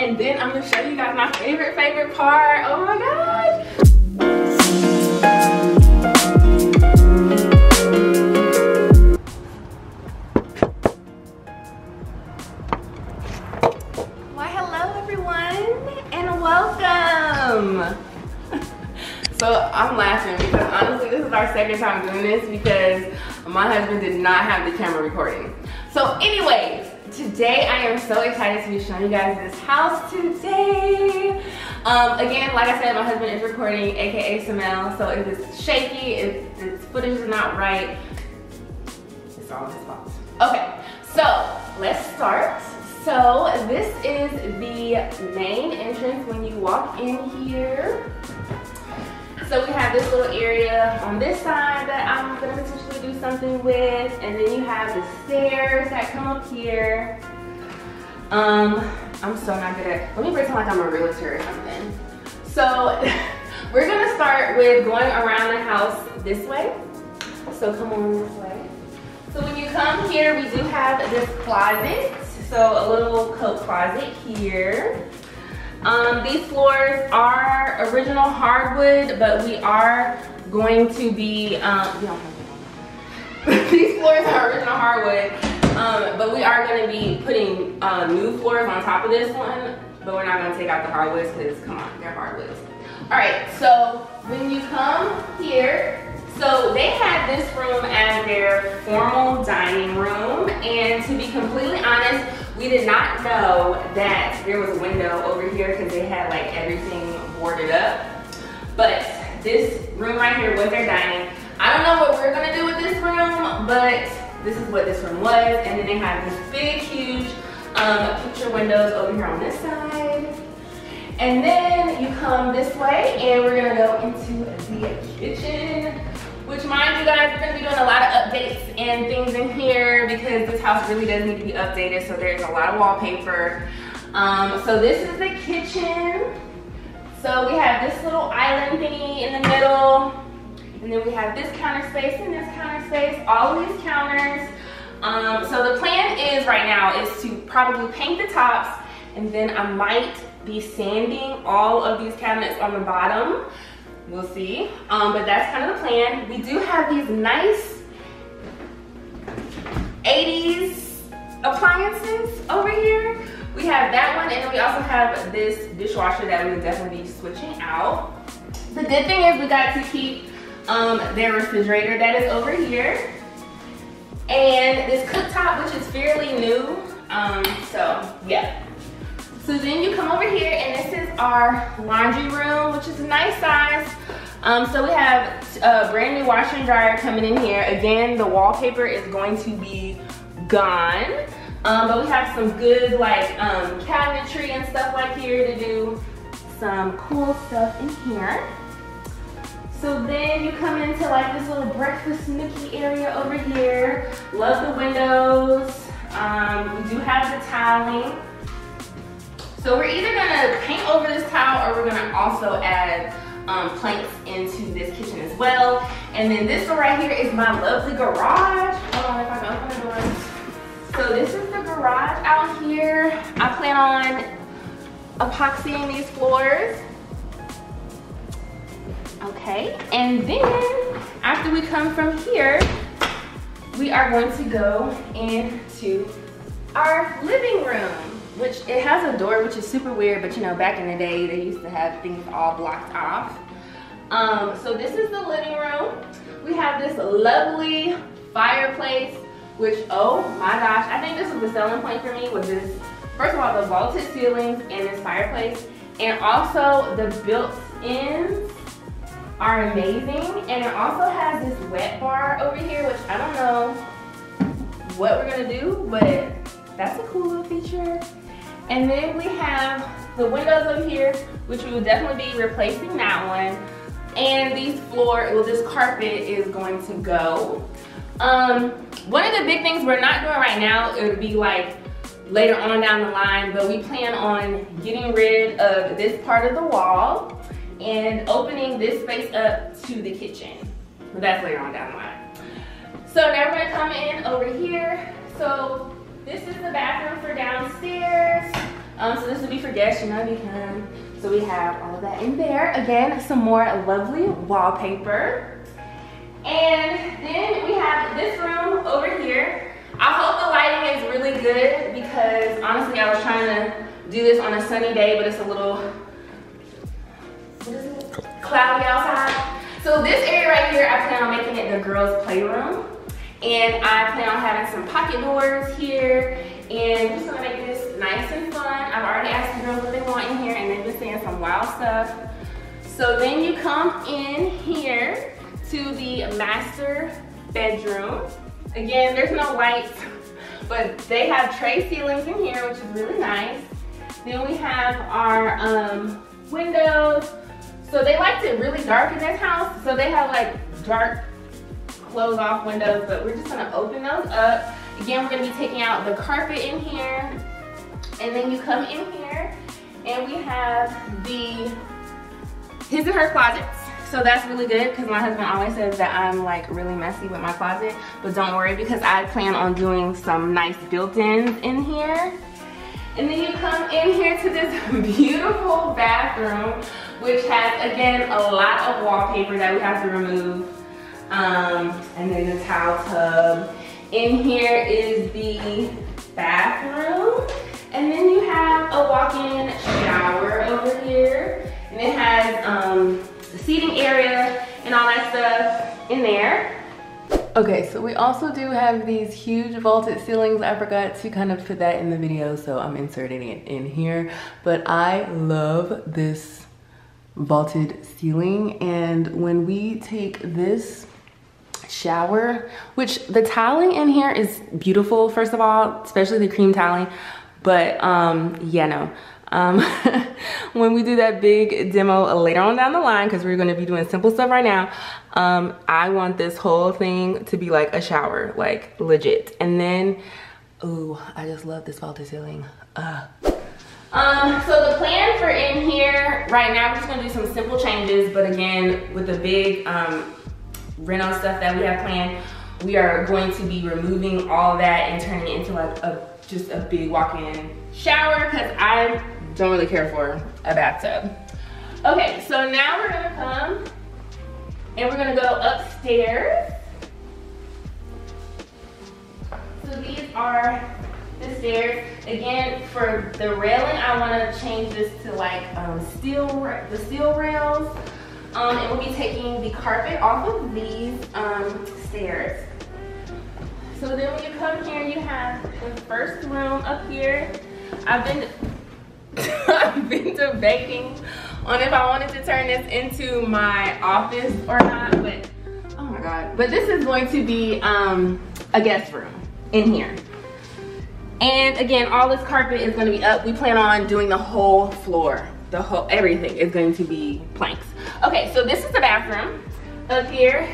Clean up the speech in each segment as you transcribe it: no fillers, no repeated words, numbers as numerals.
and then I'm gonna show you guys my favorite part. Oh my gosh. Why, hello everyone, and welcome. So I'm laughing because honestly this is our second time doing this because my husband did not have the camera recording. So anyways, today I am so excited to be showing you guys this house today. Again, like I said, my husband is recording, aka Samel, so if it's shaky, if this footage is not right, it's all his fault. Okay, so let's start. So this is the main entrance when you walk in here. So we have this little area on this side that I'm gonna potentially do something with, and then you have the stairs that come up here. I'm so not good at, let me pretend like I'm a realtor or something. So we're gonna start with going around the house this way. So come on this way. So when you come here, we do have this closet. So a little coat closet here. These floors are original hardwood, but we are going to be, these floors are original hardwood, but we are going to be putting new floors on top of this one, but we're not going to take out the hardwoods because, come on, they're hardwoods. Alright, so when you come here, so they had this room as their formal dining room, and to be completely honest, we did not know that there was a window over here because they had like everything boarded up. But this room right here was their dining. I don't know what we're gonna do with this room, but this is what this room was. And then they have this big, huge picture windows over here on this side. And then you come this way and we're gonna go into the kitchen. Which, mind you guys, we're going to be doing a lot of updates and things in here because this house really does need to be updated. So there's a lot of wallpaper. So this is the kitchen. So we have this little island thingy in the middle. And then we have this counter space and this counter space. All of these counters. So the plan is right now is to probably paint the tops. And then I might be sanding all of these cabinets on the bottom. We'll see, but that's kind of the plan. We do have these nice 80s appliances over here. We have that one, and then we also have this dishwasher that we would definitely be switching out. The good thing is we got to keep their refrigerator that is over here. And this cooktop, which is fairly new, so yeah. So then you come over here and this is our laundry room, which is a nice size. So we have a brand new washer and dryer coming in here. Again, the wallpaper is going to be gone. But we have some good like cabinetry and stuff like here to do some cool stuff in here. So then you come into like this little breakfast nookie area over here. Love the windows. We do have the tiling. So we're either gonna paint over this tile or we're gonna also add planks into this kitchen as well. And then this door right here is my lovely garage. Hold on, if I can open the door. So this is the garage out here. I plan on epoxying these floors. Okay, and then after we come from here, we are going to go into our living room. Which it has a door, which is super weird, but you know, back in the day, they used to have things all blocked off. So this is the living room. We have this lovely fireplace, which, oh my gosh, I think this was the selling point for me, was this, first of all, the vaulted ceilings and this fireplace, and also the built-ins are amazing. And it also has this wet bar over here, which I don't know what we're gonna do, but that's a cool little feature. And then we have the windows over here, which we will definitely be replacing that one. And these this carpet is going to go. One of the big things we're not doing right now, it would be like later on down the line, but we plan on getting rid of this part of the wall and opening this space up to the kitchen. But that's later on down the line. So now we're gonna come in over here. So this is the bathroom for downstairs. So this will be for guests, you know, if you come. So we have all of that in there. Again, some more lovely wallpaper. And then we have this room over here. I hope the lighting is really good because honestly, I was trying to do this on a sunny day, but it's a little, what is it? Cloudy outside. So this area right here, I plan on making it the girls' playroom. And I plan on having some pocket doors here. And I'm just gonna make this nice and fun. I've already asked the girls what they want in here and they've been saying some wild stuff. So then you come in here to the master bedroom. Again, there's no lights, but they have tray ceilings in here, which is really nice. Then we have our windows. So they liked it really dark in this house. So they have like dark close off windows, but we're just gonna open those up. Again, we're gonna be taking out the carpet in here. And then you come in here and we have his and her closets. So that's really good because my husband always says that I'm like really messy with my closet, but don't worry because I plan on doing some nice built-ins in here. And then you come in here to this beautiful bathroom, which has, again, a lot of wallpaper that we have to remove. And then the towel tub. In here is the bathroom. And then you have a walk-in shower over here. And it has the seating area and all that stuff in there. Okay, so we also do have these huge vaulted ceilings. I forgot to kind of put that in the video, so I'm inserting it in here. But I love this vaulted ceiling, and when we take this shower, which the tiling in here is beautiful, first of all, especially the cream tiling, but yeah, no. When we do that big demo later on down the line, because we're going to be doing simple stuff right now, I want this whole thing to be like a shower, like legit. And then, ooh, I just love this vaulted ceiling. So the plan for in here right now, we're just going to do some simple changes, but again, with the big Reno stuff that we have planned, we are going to be removing all that and turning it into like just a big walk-in shower, because I don't really care for a bathtub. Okay, so now we're gonna come and we're gonna go upstairs. So these are the stairs. Again, for the railing, I wanna change this to like the steel rails. And we'll be taking the carpet off of these stairs. So then when you come here, you have the first room up here. I've been debating on if I wanted to turn this into my office or not, but oh my god. But this is going to be a guest room in here. And again, all this carpet is going to be up. We plan on doing the whole floor. Everything is going to be planks. Okay, so this is the bathroom. Up here,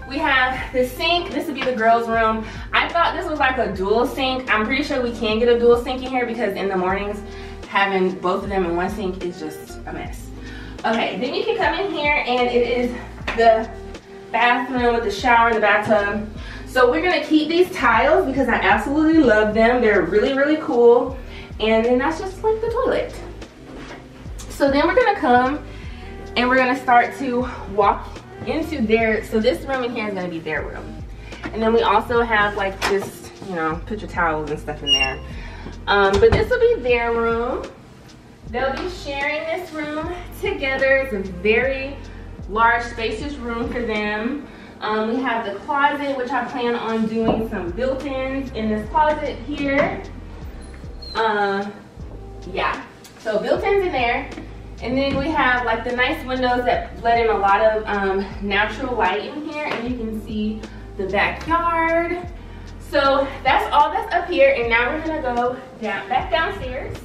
we have the sink. This would be the girls' room. I thought this was like a dual sink. I'm pretty sure we can get a dual sink in here because in the mornings, having both of them in one sink is just a mess. Okay, then you can come in here and it is the bathroom with the shower and the bathtub. So we're gonna keep these tiles because I absolutely love them. They're really, really cool. And then that's just like the toilet. So then we're gonna come and we're gonna start to walk into their, so this room in here is gonna be their room. And then we also have like this, you know, put your towels and stuff in there. But this will be their room. They'll be sharing this room together. It's a very large, spacious room for them. We have the closet, which I plan on doing some built-ins in this closet here. Yeah, so built-ins in there. And then we have like the nice windows that let in a lot of natural light in here, and you can see the backyard. So that's all that's up here, and now we're gonna go back downstairs,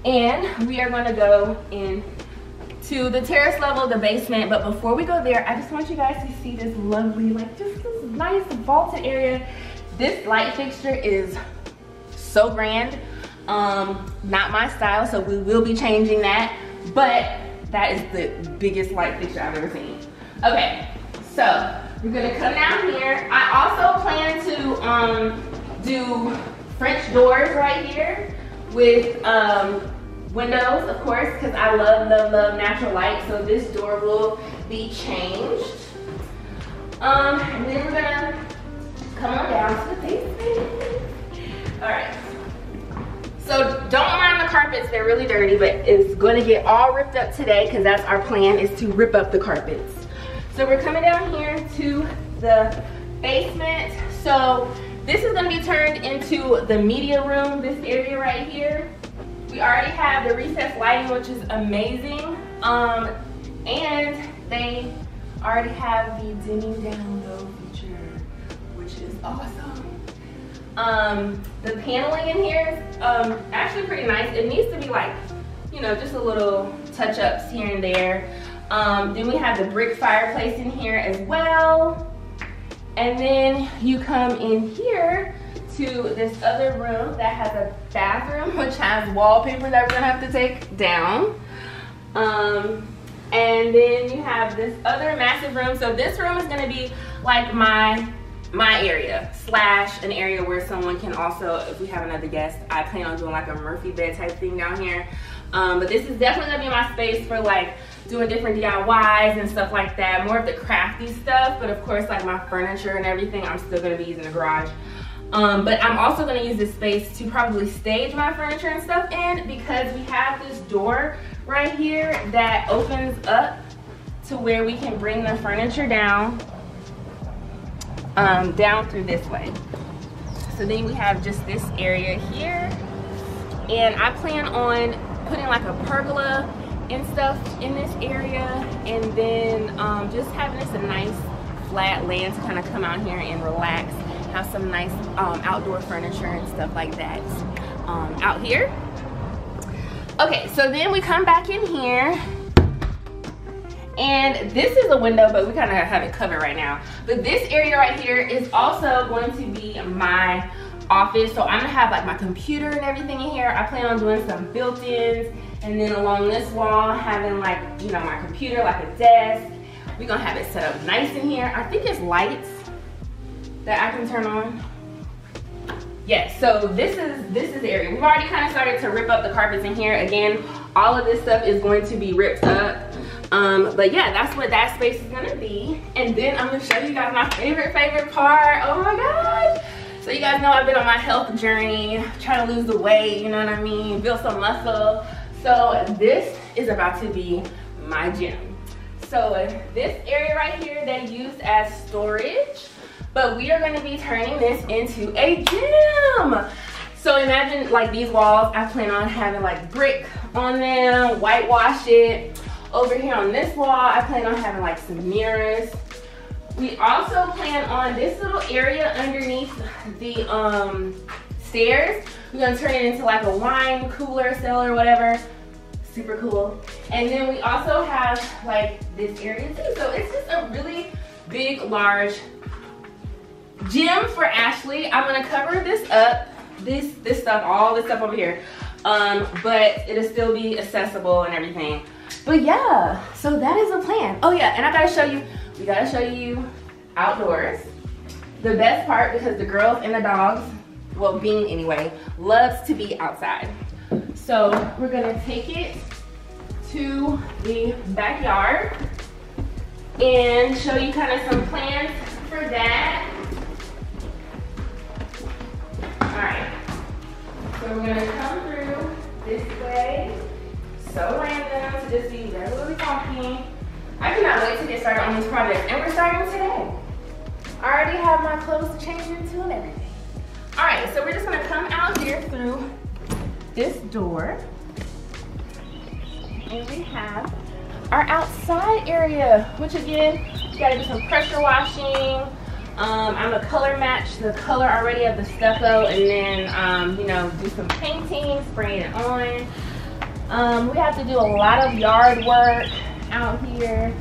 and we are gonna go into the terrace level, the basement. But before we go there, I just want you guys to see this lovely, like just this nice vaulted area. This light fixture is so grand. Not my style, so we will be changing that. But that is the biggest light fixture I've ever seen. Okay, so we're gonna come down here. I also plan to do French doors right here with windows, of course, because I love natural light. So this door will be changed. And then we're gonna come on down to the basement. All right. So don't mind the carpets, they're really dirty, but it's gonna get all ripped up today because that's our plan, is to rip up the carpets. So we're coming down here to the basement. So this is gonna be turned into the media room, this area right here. We already have the recessed lighting, which is amazing. And they already have the dimming down low feature, which is awesome. The paneling in here is actually pretty nice. It needs to be like, you know, just a little touch-ups here and there. Then we have the brick fireplace in here as well. And then you come in here to this other room that has a bathroom, which has wallpaper that we're gonna have to take down. And then you have this other massive room. So this room is gonna be like my area / an area where someone can also, if we have another guest, I plan on doing like a Murphy bed type thing down here. But this is definitely gonna be my space for like doing different DIYs and stuff like that, more of the crafty stuff. But of course, like my furniture and everything, I'm still gonna be using the garage. But I'm also gonna use this space to probably stage my furniture and stuff in, because we have this door right here that opens up to where we can bring the furniture down through this way. So then we have just this area here, and I plan on putting like a pergola and stuff in this area, and then just having this a nice flat land to kind of come out here and relax, have some nice outdoor furniture and stuff like that out here. Okay, so then we come back in here, and this is a window, but we kind of have it covered right now. But this area right here is also going to be my office. So I'm gonna have like my computer and everything in here. I plan on doing some built-ins, and then along this wall having like, you know, my computer, like a desk. We're gonna have it set up nice in here. I think it's lights that I can turn on. Yes, so this is the area. We've already kind of started to rip up the carpets in here. Again, all of this stuff is going to be ripped up. But yeah, that's what that space is gonna be. And then I'm gonna show you guys my favorite part. Oh my gosh. So you guys know I've been on my health journey, trying to lose the weight, you know what I mean? Build some muscle. So this is about to be my gym. So this area right here, they use as storage, but we are gonna be turning this into a gym. So imagine like these walls, I plan on having like brick on them, whitewash it. Over here on this wall, I plan on having like some mirrors. We also plan on this little area underneath the stairs. We're gonna turn it into like a wine cooler, cellar, whatever. Super cool. And then we also have like this area too. So it's just a really big, large gym for Ashleigh. I'm gonna cover this up, this stuff, all this stuff over here. But it'll still be accessible and everything. But yeah, so that is the plan. Oh yeah, and I gotta show you, we gotta show you outdoors. The best part, because the girls and the dogs, well, Bean anyway, loves to be outside. So we're gonna take it to the backyard and show you kind of some plans for that. All right, so we're gonna come through this way. So random to just be regularly talking. I cannot wait to get started on this project, and we're starting today. I already have my clothes to change into and everything. All right, so we're just gonna come out here through this door, and we have our outside area, which again, you gotta do some pressure washing. I'm gonna color match the color already of the stucco, and then you know, do some painting, spraying it on. We have to do a lot of yard work out here.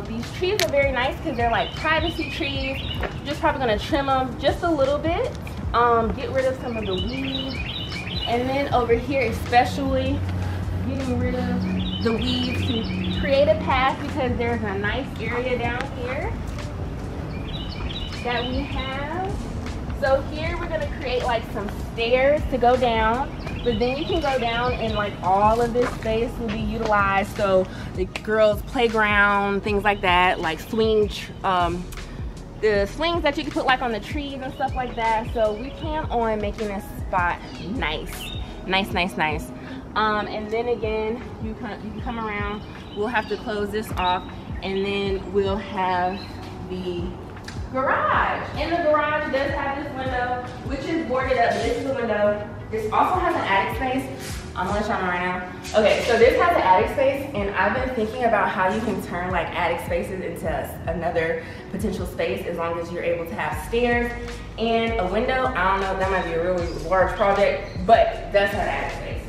These trees are very nice because they're like privacy trees. We're just probably gonna trim them just a little bit, get rid of some of the weeds, and then over here especially getting rid of the weeds to create a path, because there's a nice area down here that we have. So here we're gonna create like some stairs to go down, but then you can go down and like all of this space will be utilized. So the girls' playground, things like that, like swing, the swings that you can put like on the trees and stuff like that. So we plan on making this spot nice. And then again, you can come around. We'll have to close this off, and then we'll have the garage. And the garage does have this window, which is boarded up. This is the window. This also has an attic space. I'm gonna let y'all know right now. Okay, so this has an attic space, and I've been thinking about how you can turn like attic spaces into another potential space as long as you're able to have stairs and a window. I don't know, that might be a really large project, but that's an attic space.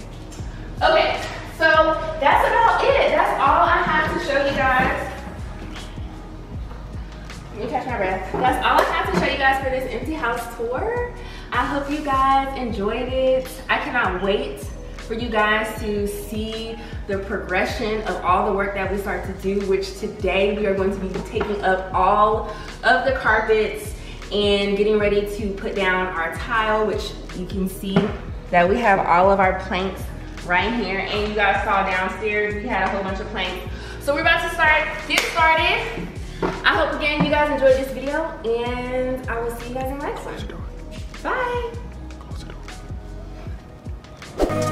Okay, so that's about it. That's all I have to show you guys. Let me catch my breath. That's all I have to show you guys for this empty house tour. I hope you guys enjoyed it. I cannot wait for you guys to see the progression of all the work that we start to do, which today we are going to be taking up all of the carpets and getting ready to put down our tile, which you can see that we have all of our planks right here. And you guys saw downstairs, we had a whole bunch of planks. So we're about to get started. I hope again you guys enjoyed this video, and I will see you guys in the next one. Bye. Close the door.